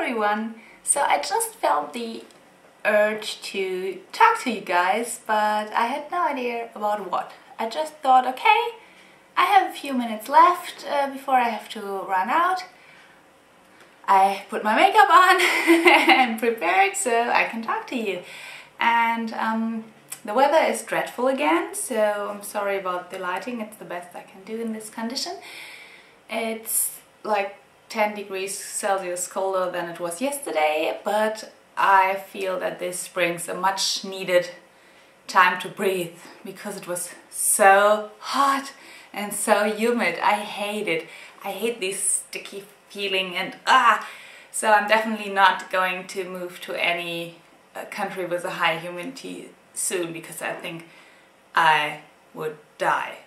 everyone! So I just felt the urge to talk to you guys, but I had no idea about what. I just thought, okay, I have a few minutes left before I have to run out. I put my makeup on and prepared so I can talk to you. And the weather is dreadful again, so I'm sorry about the lighting. It's the best I can do in this condition. It's like 10 degrees Celsius colder than it was yesterday, but I feel that this brings a much needed time to breathe because it was so hot and so humid. I hate it. I hate this sticky feeling and so I'm definitely not going to move to any country with a high humidity soon because I think I would die.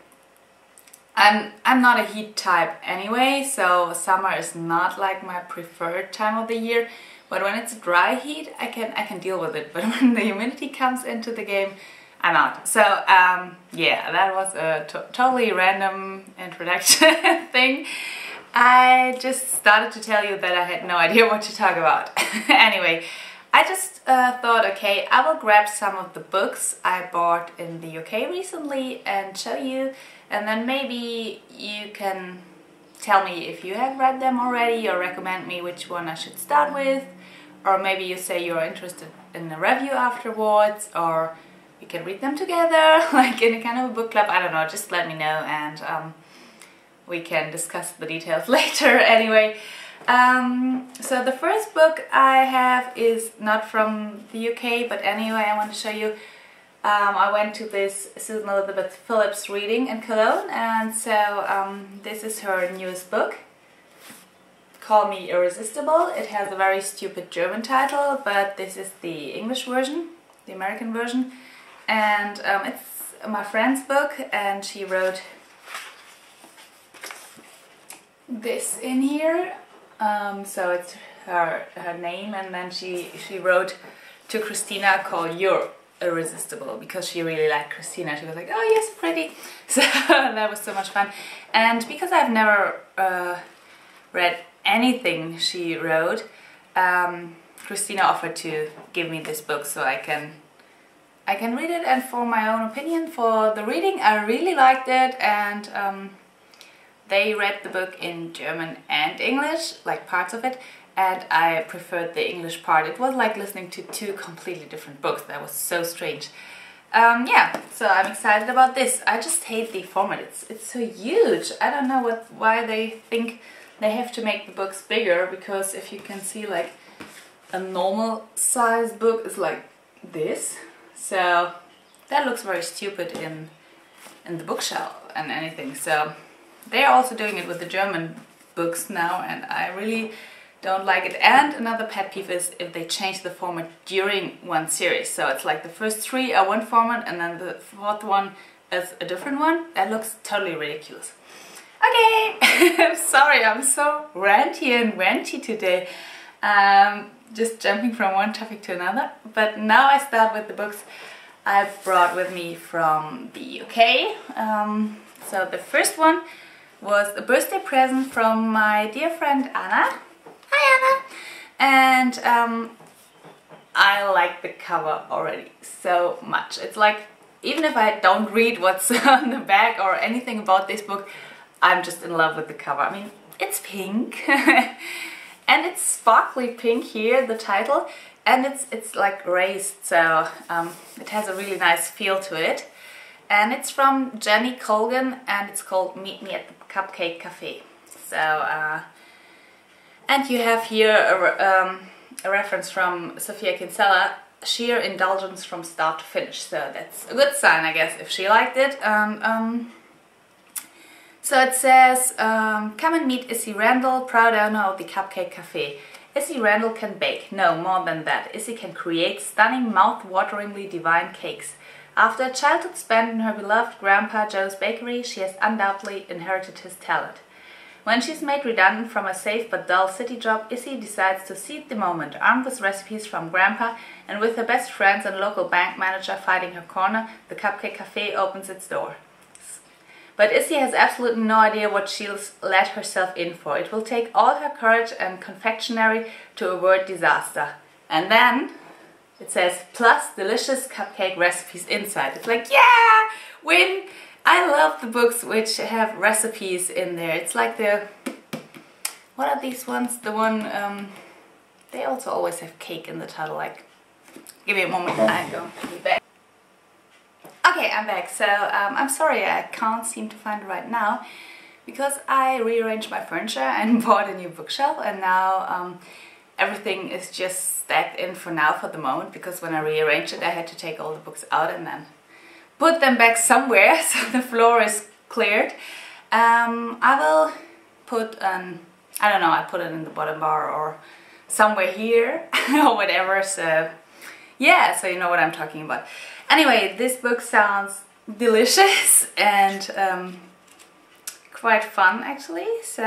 I'm not a heat type anyway, so summer is not like my preferred time of the year. But when it's dry heat, I can deal with it. But when the humidity comes into the game, I'm out. So yeah, that was a totally random introduction thing. I just started to tell you that I had no idea what to talk about. Anyway, I just thought, okay, I will grab some of the books I bought in the UK recently and show you, and then maybe you can tell me if you have read them already or recommend me which one I should start with, or maybe you say you're interested in a review afterwards, or we can read them together, like in a kind of a book club. I don't know, just let me know and we can discuss the details later. Anyway, so the first book I have is not from the UK, but anyway, I want to show you. I went to this Susan Elizabeth Phillips reading in Cologne, and so this is her newest book. Call Me Irresistible. It has a very stupid German title, but this is the English version, the American version, and it's my friend's book, and she wrote this in here. So it's her name, and then she wrote to Christina, call You're Irresistible, because she really liked Christina. She was like, oh yes, pretty. So that was so much fun. And because I've never read anything she wrote, Christina offered to give me this book so I can read it and form my own opinion. For the reading, I really liked it, and they read the book in German and English, like parts of it, and I preferred the English part. It was like listening to two completely different books. That was so strange. Yeah, so I'm excited about this. I just hate the format. It's so huge. I don't know why they think they have to make the books bigger, because if you can see, like, a normal size book is like this. So that looks very stupid in the bookshelf and anything. So they are also doing it with the German books now, and I really don't like it. And another pet peeve is if they change the format during one series. So it's like the first three are one format and then the fourth one is a different one. That looks totally ridiculous. Okay, sorry, I'm so ranty and ranty today. Just jumping from one topic to another. But now I start with the books I brought with me from the UK. So the first one was a birthday present from my dear friend Anna. Hi Anna! And I like the cover already so much. It's like, even if I don't read what's on the back or anything about this book, I'm just in love with the cover. I mean, it's pink and it's sparkly pink here, the title, and it's like raised, so it has a really nice feel to it. And it's from Jenny Colgan, and it's called Meet Me at the Cupcake Cafe. So, and you have here a reference from Sophia Kinsella, sheer indulgence from start to finish. So that's a good sign, I guess, if she liked it. So it says, come and meet Issy Randall, proud owner of the Cupcake Cafe. Issy Randall can bake, no, more than that. Issy can create stunning, mouth-wateringly divine cakes. After a childhood spent in her beloved Grandpa Joe's bakery, she has undoubtedly inherited his talent. When she's made redundant from a safe but dull city job, Issy decides to seize the moment. Armed with recipes from Grandpa and with her best friends and local bank manager fighting her corner, the Cupcake Cafe opens its door. But Issy has absolutely no idea what she'll let herself in for. It will take all her courage and confectionery to avert disaster. And then it says, plus delicious cupcake recipes inside. It's like, yeah, win! I love the books which have recipes in there. It's like the, what are these ones? The one, they also always have cake in the title. Like, give me a moment, I'm going to be back. Okay, I'm back. So I'm sorry I can't seem to find it right now because I rearranged my furniture and bought a new bookshelf, and now everything is just stacked in for now for the moment, because when I rearranged it I had to take all the books out and then put them back somewhere so the floor is cleared. I will put an, I don't know, I put it in the bottom bar or somewhere here or whatever, so yeah, so you know what I'm talking about. Anyway, this book sounds delicious and quite fun actually, so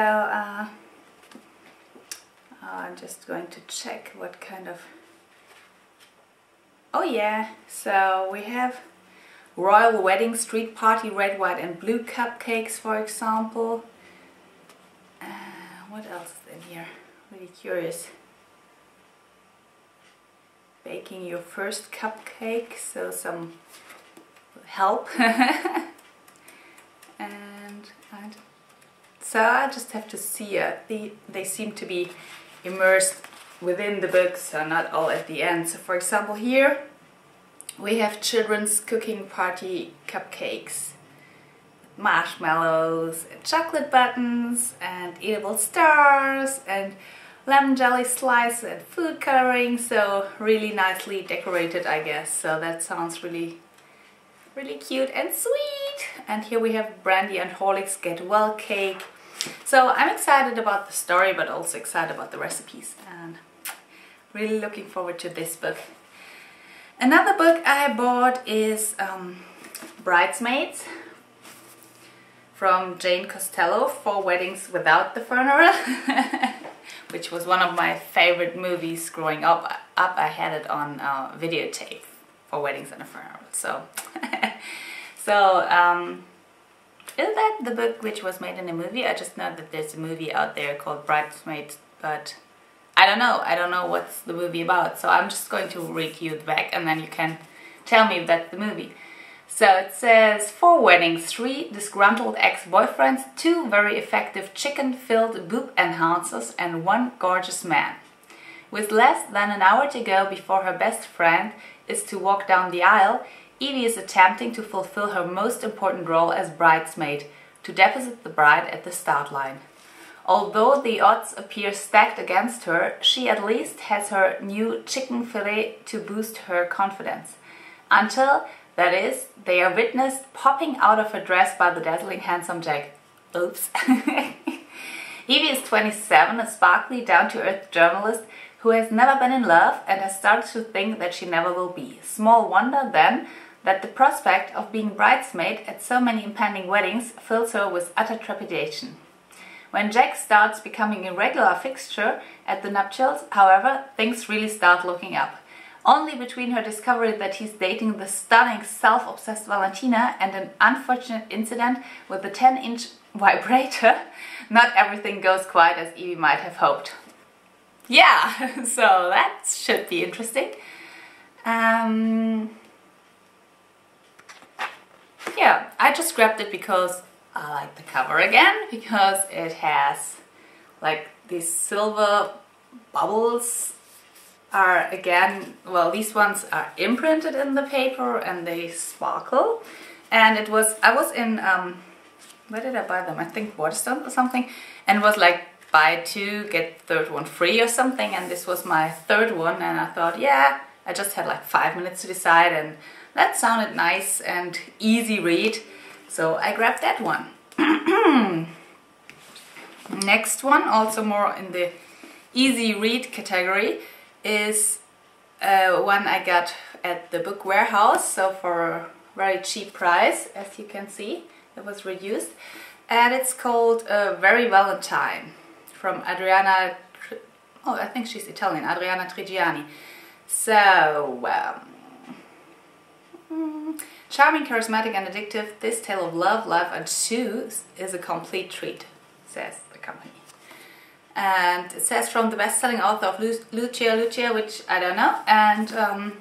I'm just going to check what kind of... Oh yeah, so we have Royal Wedding, Street Party, Red, White and Blue cupcakes, for example. What else is in here? Really curious. Baking your first cupcake, so some help. and so I just have to see it. They seem to be immersed within the book, so not all at the end. So for example here we have children's cooking party cupcakes, marshmallows and chocolate buttons and eatable stars and lemon jelly slice and food coloring, so really nicely decorated, I guess. So that sounds really cute and sweet. And here we have Brandy and Horlicks Get Well cake. So I'm excited about the story, but also excited about the recipes, and really looking forward to this book. Another book I bought is Bridesmaids from Jane Costello, 4 Weddings Without the Funeral, which was one of my favorite movies growing up. I had it on videotape, 4 Weddings and a Funeral. So, is that the book which was made in a movie? I just know that there's a movie out there called Bridesmaids, but I don't know what's the movie about. So I'm just going to read you the back and then you can tell me if that's the movie. So it says, 4 weddings, 3 disgruntled ex-boyfriends, 2 very effective chicken-filled boob enhancers and 1 gorgeous man. With less than an hour to go before her best friend is to walk down the aisle, Evie is attempting to fulfill her most important role as bridesmaid, to deposit the bride at the start line. Although the odds appear stacked against her, she at least has her new chicken fillet to boost her confidence. Until, that is, they are witnessed popping out of her dress by the dazzling handsome Jack. Oops. Evie is 27, a sparkly, down-to-earth journalist who has never been in love and has started to think that she never will be. Small wonder, then, that the prospect of being bridesmaid at so many impending weddings fills her with utter trepidation. When Jack starts becoming a regular fixture at the nuptials, however, things really start looking up. Only between her discovery that he's dating the stunning, self-obsessed Valentina and an unfortunate incident with the 10-inch vibrator, not everything goes quite as Evie might have hoped. Yeah, so that should be interesting. Yeah, I just grabbed it because I like the cover again, because it has like these silver bubbles are again, well, these ones are imprinted in the paper and they sparkle. And it was, I was in, where did I buy them? I think Waterstone or something, and it was like buy 2 get third one free or something, and this was my 3rd one, and I thought, yeah, I just had like 5 minutes to decide, and that sounded nice and easy read, so I grabbed that one. Next one, also more in the easy read category, is one I got at the book warehouse, so for a very cheap price, as you can see. It was reduced, and it's called Very Valentine from Adriana, oh, I think she's Italian, Adriana Trigiani. So Charming, charismatic and addictive, this tale of love, life and shoes is a complete treat, says the company. And it says from the best-selling author of Lucia, which I don't know. And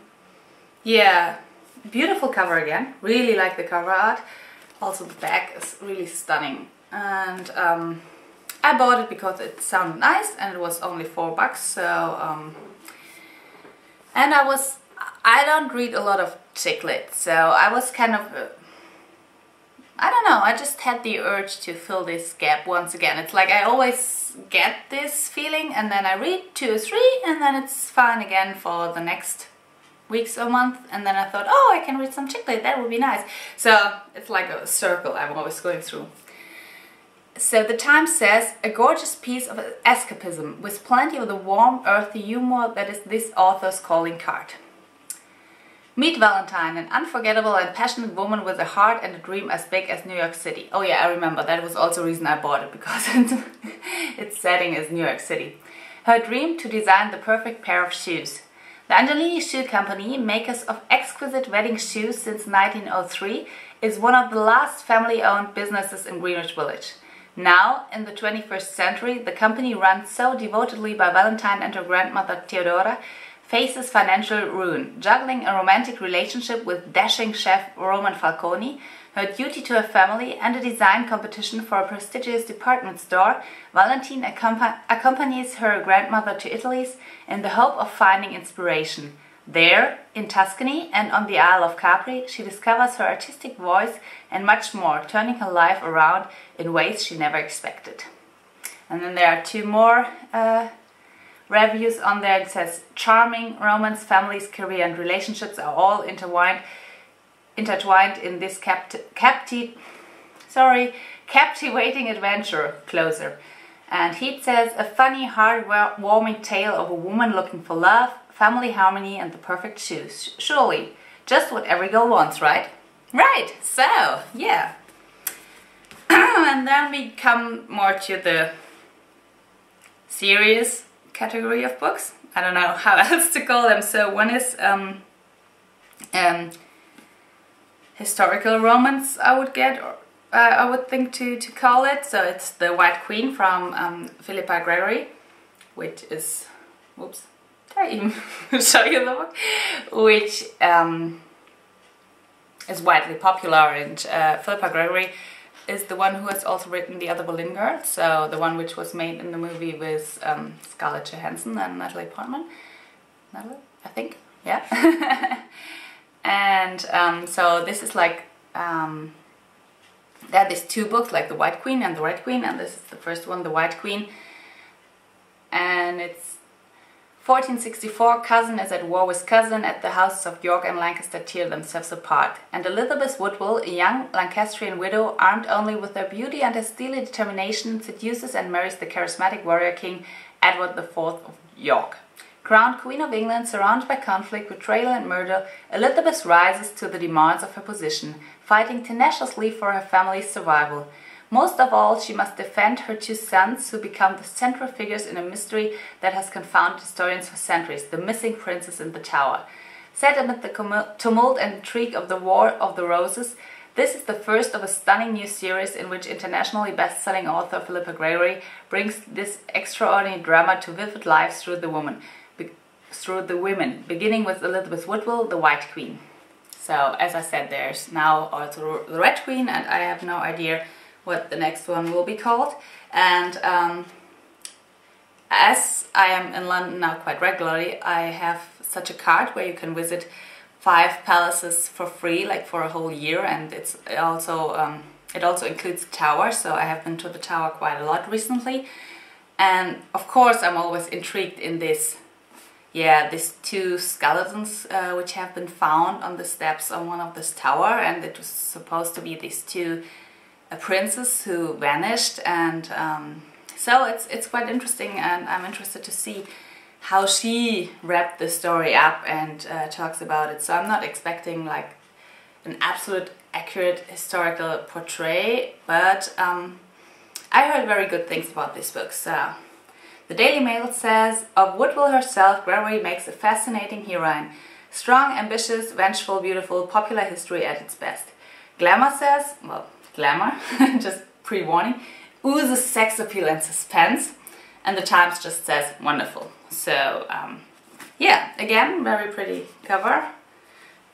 yeah, beautiful cover again. Really like the cover art. Also the back is really stunning. And I bought it because it sounded nice and it was only $4. So and I don't read a lot of chick lit, so I was kind of I don't know, I just had the urge to fill this gap once again. It's like I always get this feeling and then I read 2 or 3 and then it's fine again for the next weeks or month, and then I thought, oh, I can read some chick lit, that would be nice. So it's like a circle I'm always going through. So the Times says, a gorgeous piece of escapism with plenty of the warm, earthy humor that is this author's calling card. Meet Valentine, an unforgettable and passionate woman with a heart and a dream as big as New York City. Oh yeah, I remember, that was also the reason I bought it, because its setting is New York City. Her dream to design the perfect pair of shoes. The Angelini Shoe Company, makers of exquisite wedding shoes since 1903, is one of the last family-owned businesses in Greenwich Village. Now, in the 21st century, the company run so devotedly by Valentine and her grandmother Theodora faces financial ruin, juggling a romantic relationship with dashing chef Roman Falconi, her duty to her family, and a design competition for a prestigious department store. Valentine accompanies her grandmother to Italy in the hope of finding inspiration. There, in Tuscany and on the Isle of Capri, she discovers her artistic voice and much more, turning her life around in ways she never expected. And then there are 2 more reviews on there. It says, charming, romance, families, career and relationships are all intertwined in this captivating adventure. Closer. And Heat says, a funny, heart-warming tale of a woman looking for love, family harmony and the perfect shoes. Surely, just what every girl wants, right? Right, so, yeah. And then we come more to the serious category of books. I don't know how else to call them. So one is historical romance, I would think to call it. So it's The White Queen from Philippa Gregory, which is, whoops, did I even show you the book? Which is widely popular, and Philippa Gregory is the one who has also written The Other Boleyn Girl, so the one which was made in the movie with Scarlett Johansson and Natalie Portman. Natalie, I think, yeah. And so this is like, there are these 2 books, like The White Queen and The Red Queen, and this is the first one, The White Queen. And it's 1464, cousin is at war with cousin, at the houses of York and Lancaster tear themselves apart. And Elizabeth Woodville, a young Lancastrian widow, armed only with her beauty and her steely determination, seduces and marries the charismatic warrior king Edward IV of York. Crowned Queen of England, surrounded by conflict, betrayal and murder, Elizabeth rises to the demands of her position, fighting tenaciously for her family's survival. Most of all, she must defend her 2 sons, who become the central figures in a mystery that has confounded historians for centuries, the missing princess in the Tower. Set amid the tumult and intrigue of the War of the Roses, this is the first of a stunning new series in which internationally best-selling author Philippa Gregory brings this extraordinary drama to vivid life through the women, beginning with Elizabeth Woodville, The White Queen. So, as I said, there's now also The Red Queen, and I have no idea what the next one will be called. And as I am in London now quite regularly, I have such a card where you can visit 5 palaces for free, like for a whole year, and it also includes the Tower, so I have been to the Tower quite a lot recently. And of course I'm always intrigued in these 2 skeletons which have been found on the steps of one of this tower, and it was supposed to be these 2 princes who vanished, and so it's quite interesting, and I'm interested to see how she wrapped the story up and talks about it. So I'm not expecting like an absolute accurate historical portray, but I heard very good things about this book. So the Daily Mail says, of Woodville herself, Gregory makes a fascinating heroine. Strong, ambitious, vengeful, beautiful, popular history at its best. Glamour says, well, glamour, just pre-warning, oozes sex appeal and suspense. And the Times just says wonderful. So yeah, again, very pretty cover.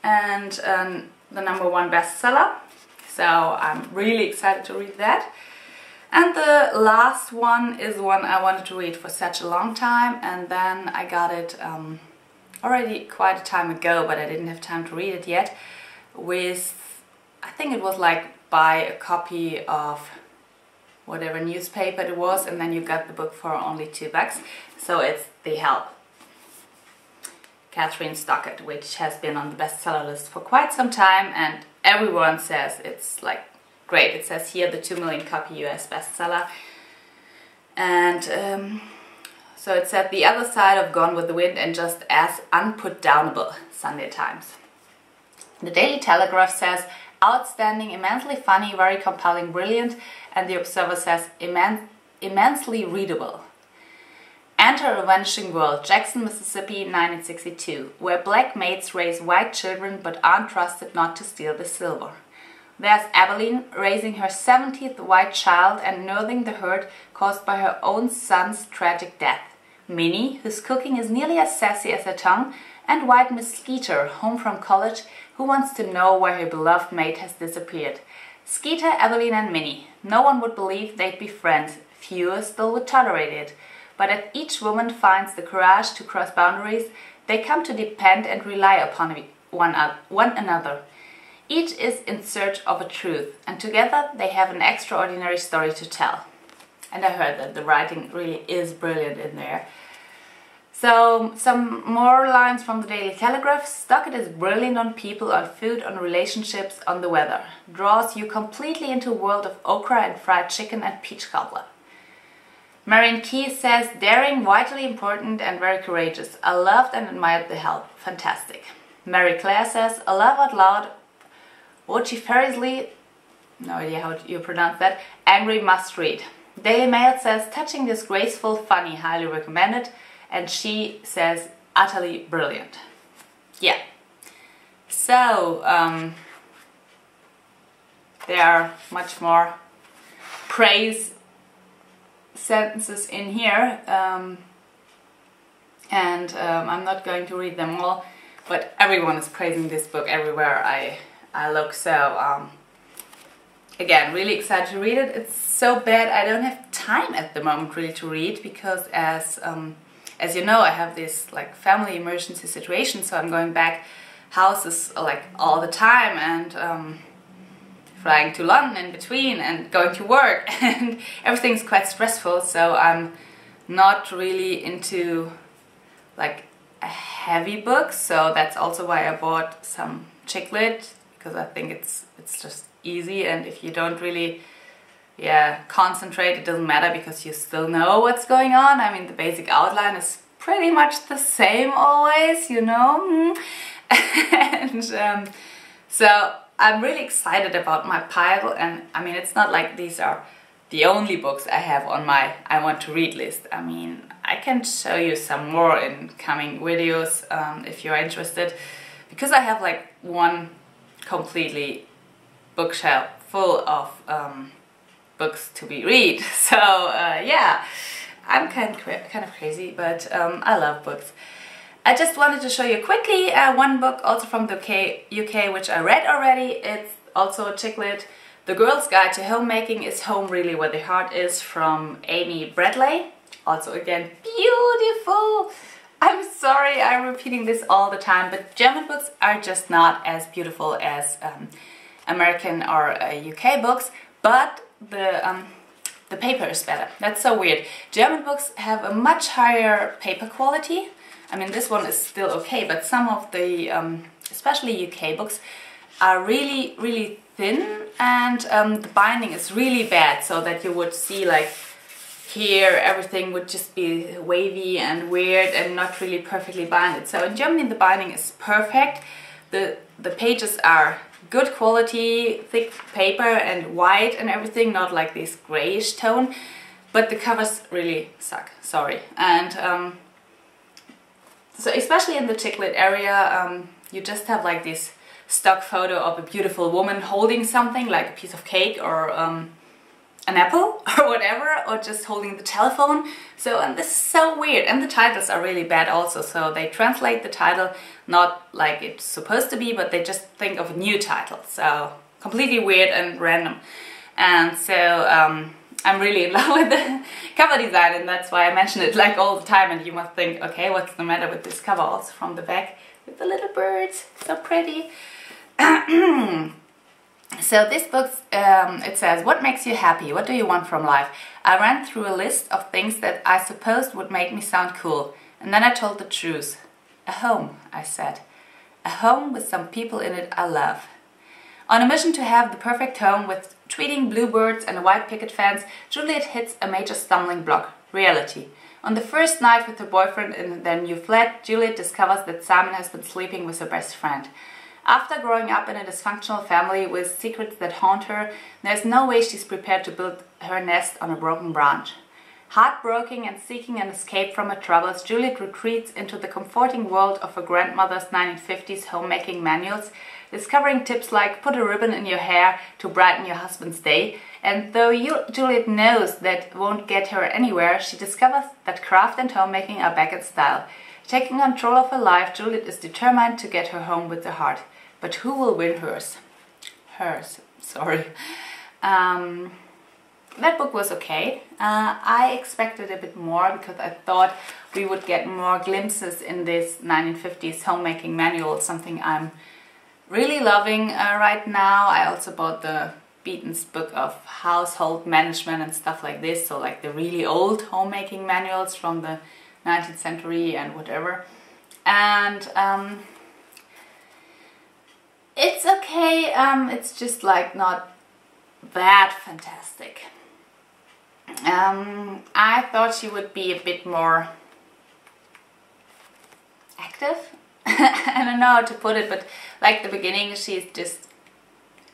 And the #1 bestseller. So I'm really excited to read that. And the last one is one I wanted to read for such a long time, and then I got it already quite a time ago, but I didn't have time to read it yet, with, I think it was like buy a copy of whatever newspaper it was, and then you got the book for only $2. So it's The Help, Kathryn Stockett, which has been on the bestseller list for quite some time, and everyone says it's like great. It says here the 2 million copy US bestseller. And so it said the other side of Gone with the Wind and just as unputdownable, Sunday Times. The Daily Telegraph says outstanding, immensely funny, very compelling, brilliant, and the Observer says immensely readable. Enter a vanishing world, Jackson, Mississippi, 1962, where black maids raise white children but aren't trusted not to steal the silver. There's Evelyn raising her 70th white child and nursing the hurt caused by her own son's tragic death. Minnie, whose cooking is nearly as sassy as her tongue, and white Miss Skeeter, home from college, who wants to know where her beloved mate has disappeared. Skeeter, Evelyn and Minnie. No one would believe they'd be friends. Fewer still would tolerate it. But as each woman finds the courage to cross boundaries, they come to depend and rely upon one another. Each is in search of a truth, and together they have an extraordinary story to tell. And I heard that the writing really is brilliant in there. So, some more lines from the Daily Telegraph. Stockett is brilliant on people, on food, on relationships, on the weather. Draws you completely into a world of okra and fried chicken and peach cobbler. Marion Key says, daring, vitally important and very courageous. I loved and admired The Help. Fantastic. Mary Claire says, I laugh out loud. Vociferously, no idea how you pronounce that, angry must read. Daily Mail says, touching, disgraceful, funny, highly recommended. And she says, utterly brilliant. Yeah. So, there are much more praise sentences in here. And I'm not going to read them all, but everyone is praising this book everywhere I look. So, again, really excited to read it. It's so bad I don't have time at the moment really to read, because as you know, I have this like family emergency situation, so I'm going back houses like all the time, and flying to London in between, and going to work, and everything's quite stressful, so I'm not really into like a heavy book. So that's also why I bought some chick lit, because I think it's just easy, and if you don't really concentrate, it doesn't matter, because you still know what's going on. I mean, the basic outline is pretty much the same always, you know. And so I'm really excited about my pile, and I mean, it's not like these are the only books I have on my I want to read list. I mean, I can show you some more in coming videos if you're interested, because I have like one completely bookshelf full of books to be read. So yeah, I'm kind of crazy, but I love books. I just wanted to show you quickly one book also from the UK which I read already. It's also a chick lit. The Girl's Guide to Homemaking is Home Really Where the Heart Is, from Amy Bratley. Also again, beautiful. I'm sorry I'm repeating this all the time, but German books are just not as beautiful as American or UK books, but the paper is better. That's so weird. German books have a much higher paper quality. I mean, this one is still okay, but some of the, especially UK books, are really, really thin, and the binding is really bad, so that you would see like here everything would just be wavy and weird and not really perfectly binded. So in Germany the binding is perfect. The pages are good quality, thick paper and white and everything, not like this grayish tone, but the covers really suck, sorry. And So especially in the chick lit area, you just have like this stock photo of a beautiful woman holding something like a piece of cake or an apple or whatever, or just holding the telephone. So, and this is so weird, and the titles are really bad also, so they translate the title not like it's supposed to be, but they just think of a new title, so completely weird and random. And so I'm really in love with the cover design, and that's why I mention it like all the time, and you must think, okay, what's the matter with this cover, also from the back with the little birds, so pretty. So this book, it says, what makes you happy? What do you want from life? I ran through a list of things that I supposed would make me sound cool, and then I told the truth. A home, I said. A home with some people in it I love. On a mission to have the perfect home with tweeting bluebirds and a white picket fence, Juliet hits a major stumbling block: reality. On the first night with her boyfriend in their new flat, Juliet discovers that Simon has been sleeping with her best friend. After growing up in a dysfunctional family with secrets that haunt her, there's no way she's prepared to build her nest on a broken branch. Heartbroken and seeking an escape from her troubles, Juliet retreats into the comforting world of her grandmother's 1950s homemaking manuals, discovering tips like put a ribbon in your hair to brighten your husband's day. And though Juliet knows that won't get her anywhere, she discovers that craft and homemaking are back in style. Taking control of her life, Juliet is determined to get her home with her heart. But who will win hers? Sorry. That book was okay. I expected a bit more because I thought we would get more glimpses in this 1950s homemaking manual, something I'm really loving right now. I also bought the Beaton's book of household management and stuff like this, so like the really old homemaking manuals from the 19th century and whatever. And it's okay, it's just like not that fantastic. I thought she would be a bit more active. I don't know how to put it, but like the beginning she's just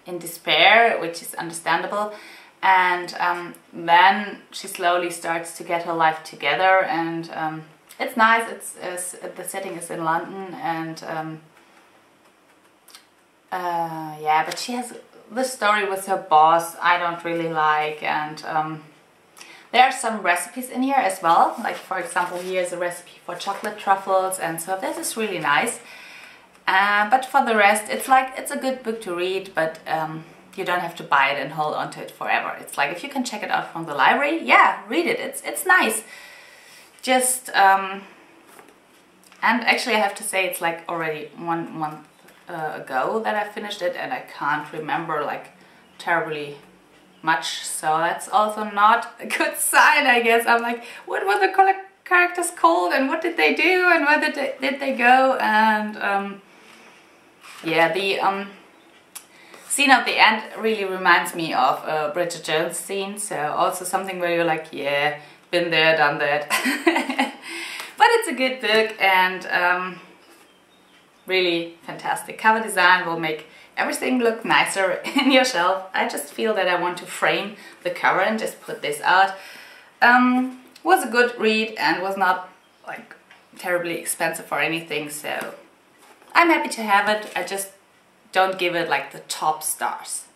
in despair, which is understandable, and then she slowly starts to get her life together, and it's nice. It's the setting is in London, and yeah, but she has the story with her boss I don't really like, and there are some recipes in here as well, like for example here's a recipe for chocolate truffles, and so this is really nice. But for the rest, it's like, it's a good book to read, but you don't have to buy it and hold on to it forever. It's like, if you can check it out from the library, yeah, read it. It's nice. Just and actually I have to say it's like already 1 month ago that I finished it, and I can't remember like terribly much, so that's also not a good sign, I guess. I'm like, what were the characters called, and what did they do, and where did they go? And yeah, the scene at the end really reminds me of a Bridget Jones scene, so also something where you're like, yeah, been there, done that. But it's a good book, and really fantastic. Cover design will make everything look nicer in your shelf. I just feel that I want to frame the cover and just put this out. Was a good read and was not like terribly expensive or anything, so I'm happy to have it. I just don't give it like the top stars.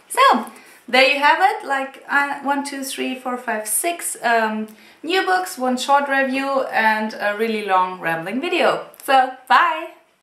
So there you have it, like 1, 2, 3, 4, 5, 6 new books, 1 short review, and a really long rambling video. So bye!